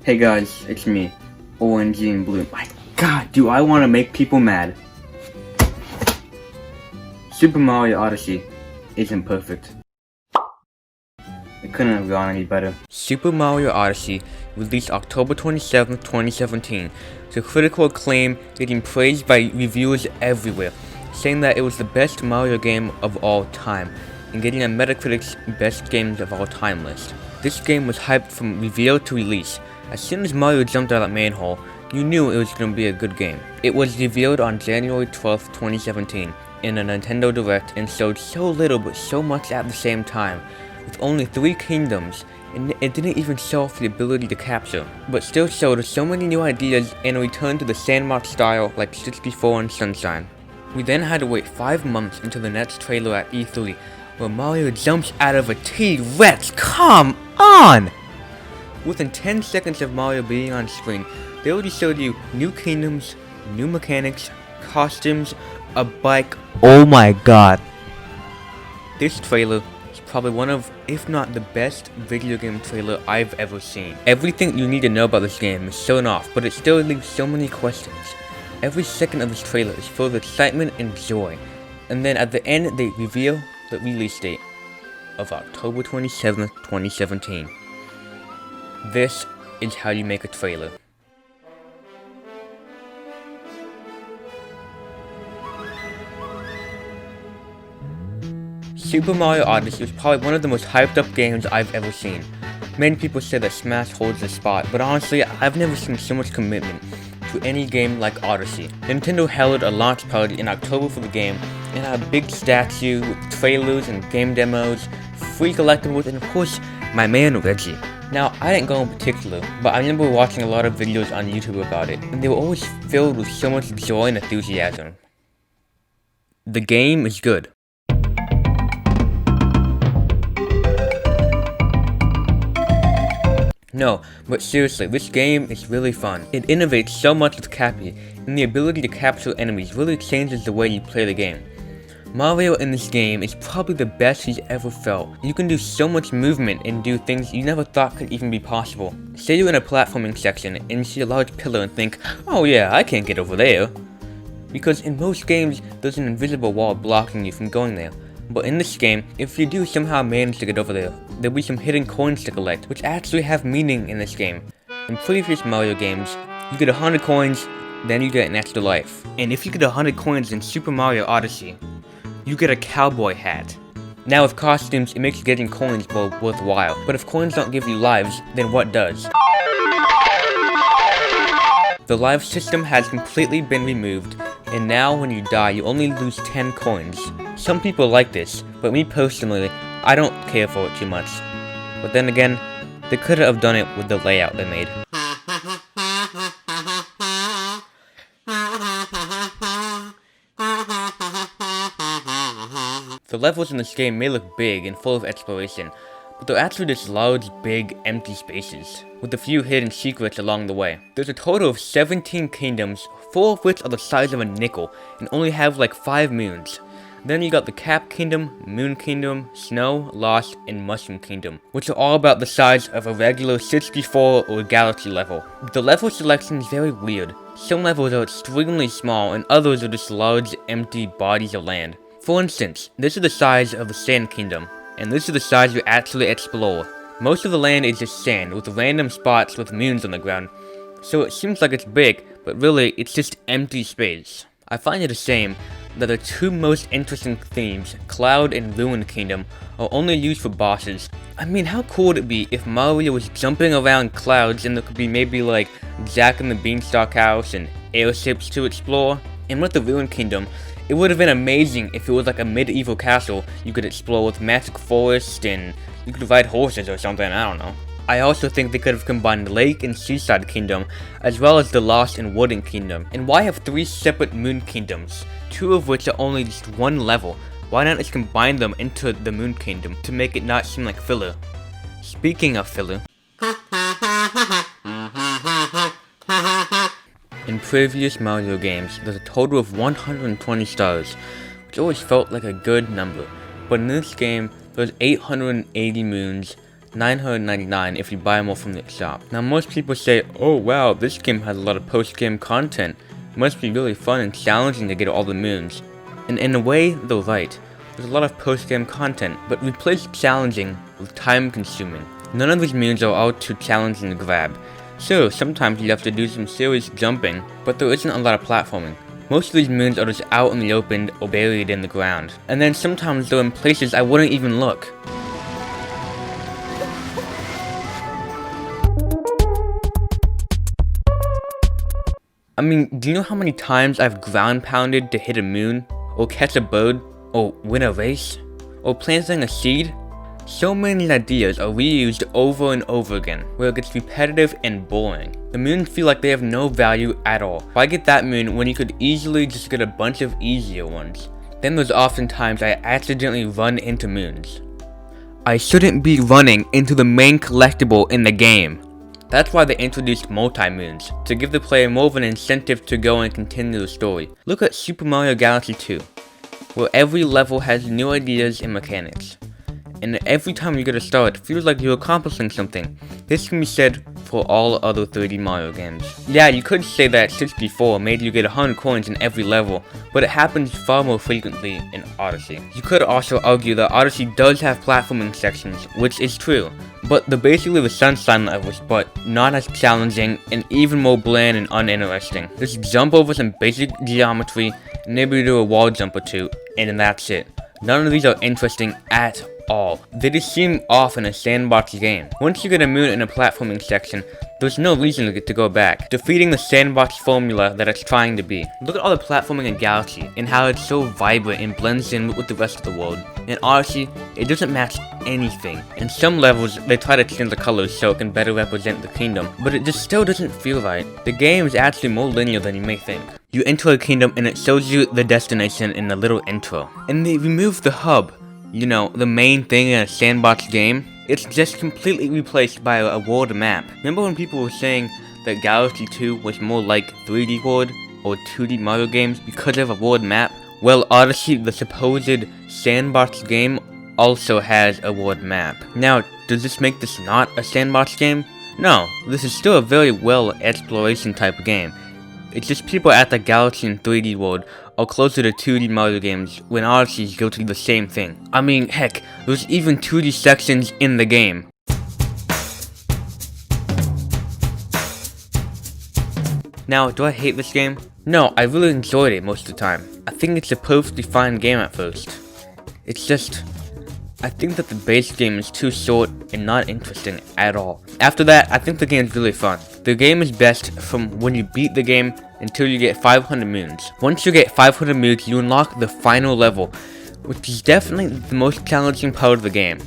Hey guys, it's me, Orangienblue. My god, do I want to make people mad. Super Mario Odyssey isn't perfect. It couldn't have gone any better. Super Mario Odyssey released October 27, 2017, to critical acclaim, getting praised by reviewers everywhere, saying that it was the best Mario game of all time, and getting a Metacritic's Best Games of All Time list. This game was hyped from reveal to release. As soon as Mario jumped out of that manhole, you knew it was going to be a good game. It was revealed on January 12, 2017, in a Nintendo Direct, and showed so little but so much at the same time. With only 3 kingdoms, and it didn't even show off the ability to capture, but still showed so many new ideas and a return to the sandbox style like 64 and Sunshine. We then had to wait 5 months until the next trailer at E3, where Mario jumps out of a T-Rex. Come on! Within 10 seconds of Mario being on screen, they already showed you new kingdoms, new mechanics, costumes, a bike. Oh my god. This trailer is probably one of, if not the best video game trailer I've ever seen. Everything you need to know about this game is shown off, but it still leaves so many questions. Every second of this trailer is full of excitement and joy. And then at the end they reveal the release date of October 27th, 2017. This is how you make a trailer. Super Mario Odyssey was probably one of the most hyped up games I've ever seen. Many people say that Smash holds the spot, but honestly, I've never seen so much commitment to any game like Odyssey. Nintendo held a launch party in October for the game, and had a big statue with trailers and game demos, free collectibles, and of course, my man Reggie. Now, I didn't go in particular, but I remember watching a lot of videos on YouTube about it, and they were always filled with so much joy and enthusiasm. The game is good. No, but seriously, this game is really fun. It innovates so much with Cappy, and the ability to capture enemies really changes the way you play the game. Mario in this game is probably the best he's ever felt. You can do so much movement and do things you never thought could even be possible. Say you're in a platforming section and you see a large pillar and think, oh yeah, I can't get over there. Because in most games, there's an invisible wall blocking you from going there. But in this game, if you do somehow manage to get over there, there'll be some hidden coins to collect, which actually have meaning in this game. In previous Mario games, you get 100 coins, then you get an extra life. And if you get 100 coins in Super Mario Odyssey, you get a cowboy hat. Now with costumes, it makes getting coins more worthwhile, but if coins don't give you lives, then what does? The life system has completely been removed, and now when you die, you only lose 10 coins. Some people like this, but me personally, I don't care for it too much. But then again, they could have done it with the layout they made. The levels in this game may look big and full of exploration, but they're actually just large, big, empty spaces, with a few hidden secrets along the way. There's a total of 17 kingdoms, 4 of which are the size of a nickel, and only have like 5 moons. Then you got the Cap Kingdom, Moon Kingdom, Snow, Lost, and Mushroom Kingdom, which are all about the size of a regular 64 or Galaxy level. The level selection is very weird. Some levels are extremely small, and others are just large, empty bodies of land. For instance, this is the size of the Sand Kingdom, and this is the size you actually explore. Most of the land is just sand, with random spots with moons on the ground, so it seems like it's big, but really, it's just empty space. I find it a shame that the 2 most interesting themes, Cloud and Ruined Kingdom, are only used for bosses. I mean, how cool would it be if Mario was jumping around clouds and there could be maybe like Jack and the Beanstalk House and airships to explore? And with the Ruined Kingdom, it would have been amazing if it was like a medieval castle you could explore with magic forest and you could ride horses or something, I don't know. I also think they could have combined Lake and Seaside Kingdom, as well as the Lost and Wooden Kingdom. And why have 3 separate Moon Kingdoms, 2 of which are only just 1 level? Why not just combine them into the Moon Kingdom to make it not seem like filler? Speaking of filler, in previous Mario games, there's a total of 120 stars, which always felt like a good number. But in this game, there's 880 moons, $9.99 if you buy more from the shop. Now most people say, oh wow, this game has a lot of post-game content. It must be really fun and challenging to get all the moons. And in a way, they're right. There's a lot of post-game content, but replace challenging with time-consuming. None of these moons are all too challenging to grab. Sure, sometimes you have to do some serious jumping, but there isn't a lot of platforming. Most of these moons are just out in the open or buried in the ground. And then sometimes they're in places I wouldn't even look. I mean, do you know how many times I've ground pounded to hit a moon? Or catch a bird? Or win a race? Or planting a seed? So many ideas are reused over and over again, where it gets repetitive and boring. The moons feel like they have no value at all. Why get that moon when you could easily just get a bunch of easier ones? Then there's often times I accidentally run into moons. I shouldn't be running into the main collectible in the game. That's why they introduced multi-moons, to give the player more of an incentive to go and continue the story. Look at Super Mario Galaxy 2, where every level has new ideas and mechanics. And every time you get a star, it feels like you're accomplishing something. This can be said for all other 3D Mario games. Yeah, you could say that 64 made you get 100 coins in every level, but it happens far more frequently in Odyssey. You could also argue that Odyssey does have platforming sections, which is true, but they're basically the Sunshine levels, but not as challenging and even more bland and uninteresting. Just jump over some basic geometry, maybe do a wall jump or two, and then that's it. None of these are interesting at all. They just seem off in a sandbox game. Once you get a moon in a platforming section, there's no reason to go back, defeating the sandbox formula that it's trying to be. Look at all the platforming in Galaxy, and how it's so vibrant and blends in with the rest of the world. In Odyssey, it doesn't match anything. In some levels, they try to change the colors so it can better represent the kingdom, but it just still doesn't feel right. The game is actually more linear than you may think. You enter a kingdom and it shows you the destination in a little intro. And they remove the hub, you know, the main thing in a sandbox game. It's just completely replaced by a world map. Remember when people were saying that Galaxy 2 was more like 3D World or 2D Mario games because of a world map? Well, Odyssey, the supposed sandbox game, also has a world map. Now, does this make this not a sandbox game? No, this is still a very well exploration type of game. It's just people at the Galaxy and 3D World are closer to 2D Mario games when Odyssey is guilty of the same thing. I mean, heck, there's even 2D sections in the game. Now, do I hate this game? No, I really enjoyed it most of the time. I think it's a perfectly fine game at first. It's just, I think that the base game is too short and not interesting at all. After that, I think the game is really fun. The game is best from when you beat the game until you get 500 moons. Once you get 500 moons, you unlock the final level, which is definitely the most challenging part of the game.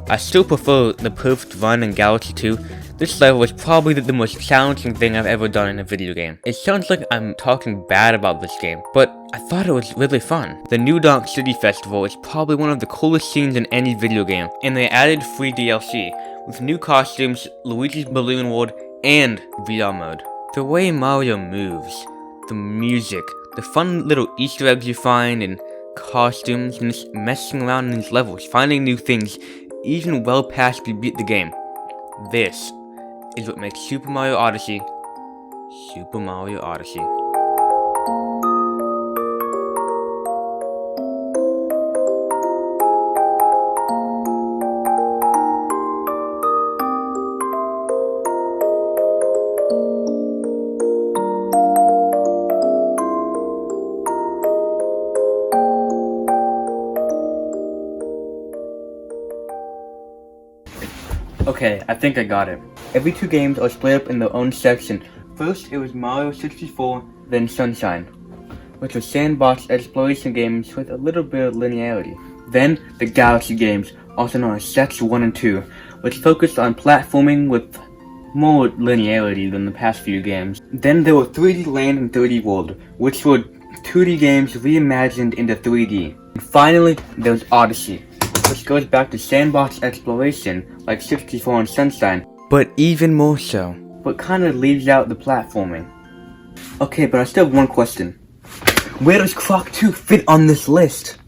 I still prefer the perfect run in Galaxy 2. This level is probably the most challenging thing I've ever done in a video game. It sounds like I'm talking bad about this game, but I thought it was really fun. The New Donk City Festival is probably one of the coolest scenes in any video game, and they added free DLC, with new costumes, Luigi's Balloon World, and VR mode. The way Mario moves, the music, the fun little Easter eggs you find, and costumes, and just messing around in these levels, finding new things, even well past you beat the game. This is what makes Super Mario Odyssey, Super Mario Odyssey. Okay, I think I got it. Every two games are split up in their own section. First, it was Mario 64, then Sunshine, which were sandbox exploration games with a little bit of linearity. Then, the Galaxy games, also known as Sets 1 and 2, which focused on platforming with more linearity than the past few games. Then there were 3D Land and 3D World, which were 2D games reimagined into 3D. And finally, there was Odyssey, which goes back to sandbox exploration like 64 and Sunshine, but even more so, but kind of leaves out the platforming. Okay, but I still have one question. Where does Croc 2 fit on this list?